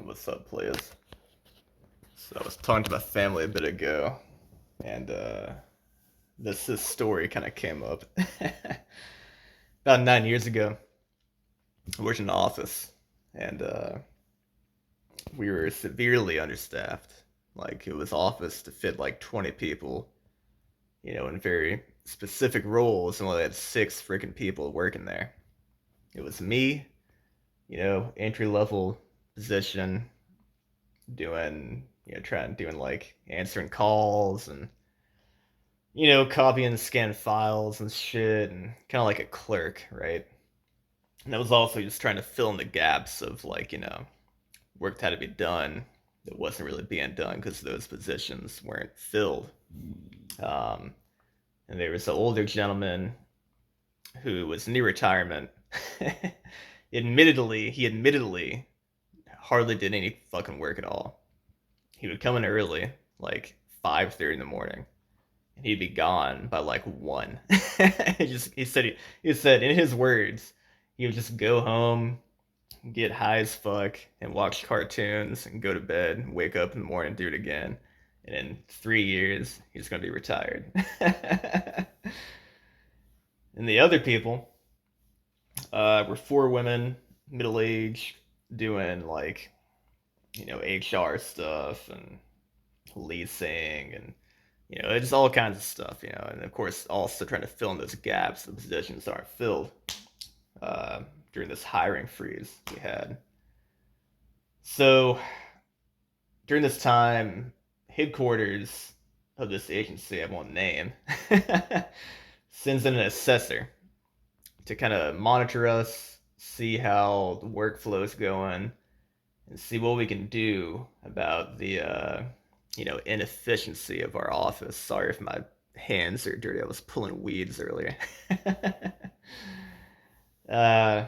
What's up, players? So I was talking to my family a bit ago, and this story kind of came up. About 9 years ago, I worked in an office, and we were severely understaffed. Like it was office to fit like 20 people, in very specific roles, and we only had six freaking people working there. It was me, entry level position, doing like answering calls and copy and scan files and shit, and kind of like a clerk, right? And I was also just trying to fill in the gaps of like, work that had to be done that wasn't really being done because those positions weren't filled. Um, and there was an older gentleman who was near retirement. He admittedly hardly did any fucking work at all. He would come in early, like 5:30 in the morning, and he'd be gone by like one. He said in his words, he would just go home, get high as fuck, and watch cartoons and go to bed, and wake up in the morning, do it again. And in 3 years, he's gonna be retired. And the other people were four women, middle aged, doing like HR stuff and leasing and it's all kinds of stuff, and of course also trying to fill in those gaps. The positions aren't filled during this hiring freeze we had. So during this time, headquarters of this agency I won't name sends in an assessor to kind of monitor us, see how the workflow is going, and see what we can do about the inefficiency of our office. Sorry if my hands are dirty. I was pulling weeds earlier. uh,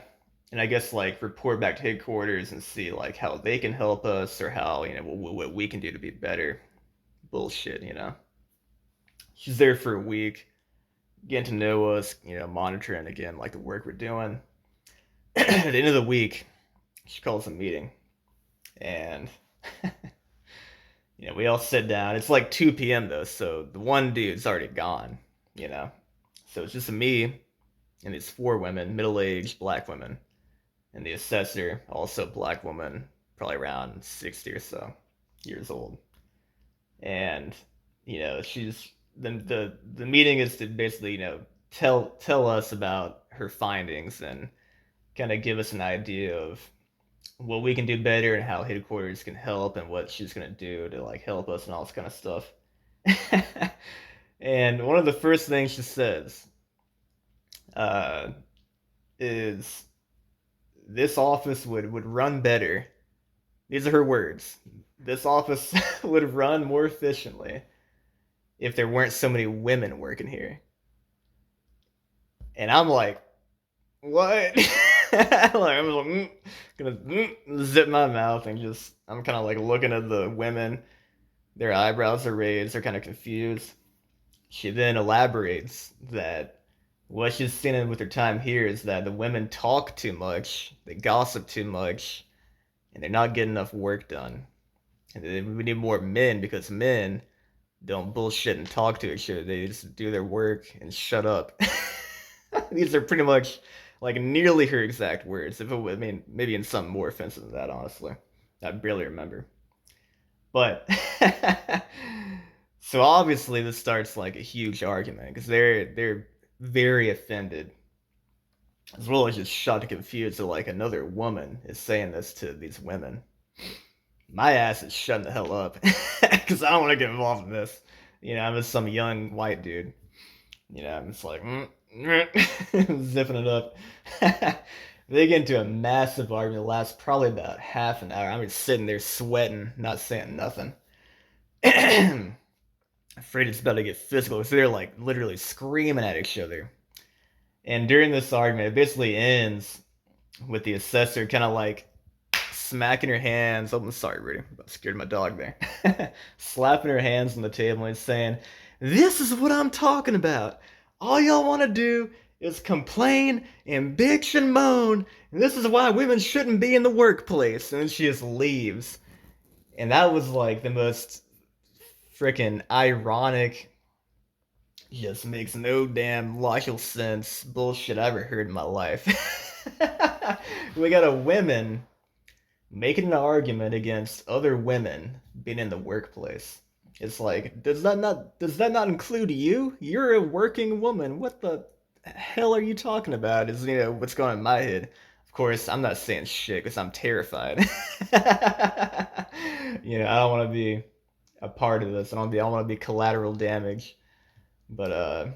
and I guess like report back to headquarters and see like how they can help us or how what we can do to be better. Bullshit. She's there for a week, getting to know us, monitoring again like the work we're doing. At the end of the week, she calls a meeting, and we all sit down. It's like 2 p.m. though, so the one dude's already gone, you know. So it's just me and these four women, middle-aged black women, and the assessor, also black woman, probably around 60 or so years old. And she's the meeting is to basically tell us about her findings and kind of give us an idea of what we can do better and how headquarters can help and what she's gonna do to like help us and all this kind of stuff. And one of the first things she says uh, is this office would run better. These are her words. This office would run more efficiently if there weren't so many women working here. And I'm like, what? Like I'm like, gonna zip my mouth and just I'm kind of like looking at the women. Their eyebrows are raised. They're kind of confused. She then elaborates that what she's seen with her time here is that the women talk too much, they gossip too much, and they're not getting enough work done. And we need more men because men don't bullshit and talk to each other. They just do their work and shut up. These are pretty much like nearly her exact words. If it, I mean, maybe in something more offensive than that, honestly. I barely remember. But so obviously this starts like a huge argument because they're very offended, as well as just shocked and confused that like another woman is saying this to these women. My ass is shutting the hell up because I don't want to get involved in this. I'm just some young white dude. I'm just like zipping it up. They get into a massive argument that lasts probably about half an hour. I'm just sitting there sweating, not saying nothing. Afraid it's about to get physical. So they're like literally screaming at each other. And during this argument, it basically ends with the assessor kind of like smacking her hands. Oh, I'm sorry, Rudy. I scared my dog there. Slapping her hands on the table and saying, "This is what I'm talking about. All y'all want to do is complain and bitch and moan, and this is why women shouldn't be in the workplace. And then she just leaves. And that was like the most freaking ironic, just makes no damn logical sense bullshit I ever heard in my life. We got a women making an argument against other women being in the workplace. It's like, does that not include you? You're a working woman. What the hell are you talking about? Is what's going on in my head. Of course, I'm not saying shit because I'm terrified. I don't want to be a part of this. I don't want to be collateral damage. But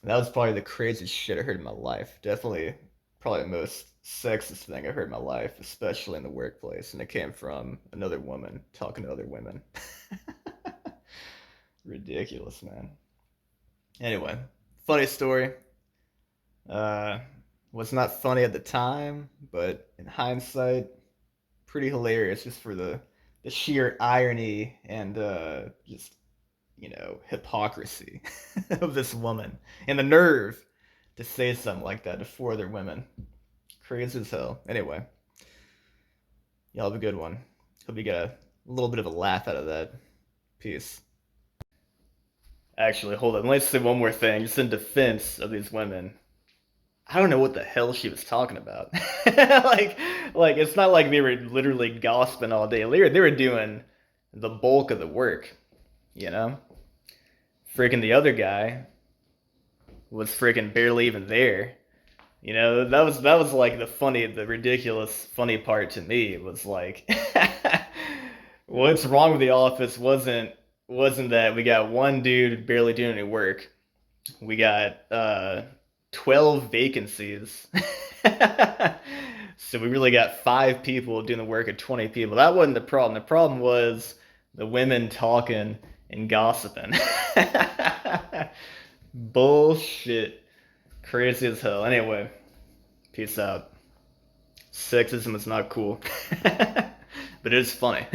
that was probably the craziest shit I heard in my life. Definitely, probably the most sexist thing I heard in my life, especially in the workplace. And it came from another woman talking to other women. Ridiculous, man. Anyway, funny story. Uh, was not funny at the time, but in hindsight, pretty hilarious just for the sheer irony and just hypocrisy of this woman and the nerve to say something like that to four other women. Crazy as hell. Anyway, y'all have a good one. Hope you get a little bit of a laugh out of that. Peace. Actually, hold on. Let's say one more thing, just in defense of these women. I don't know what the hell she was talking about. like it's not like they were literally gossiping all day. They were doing the bulk of the work, you know? Freaking the other guy was freaking barely even there. That was like the ridiculous funny part to me was like what's wrong with the office wasn't that we got one dude barely doing any work. We got 12 vacancies. So we really got five people doing the work of 20 people. That wasn't the problem. The problem was the women talking and gossiping. Bullshit. Crazy as hell. Anyway, peace out. Sexism is not cool, but it is funny.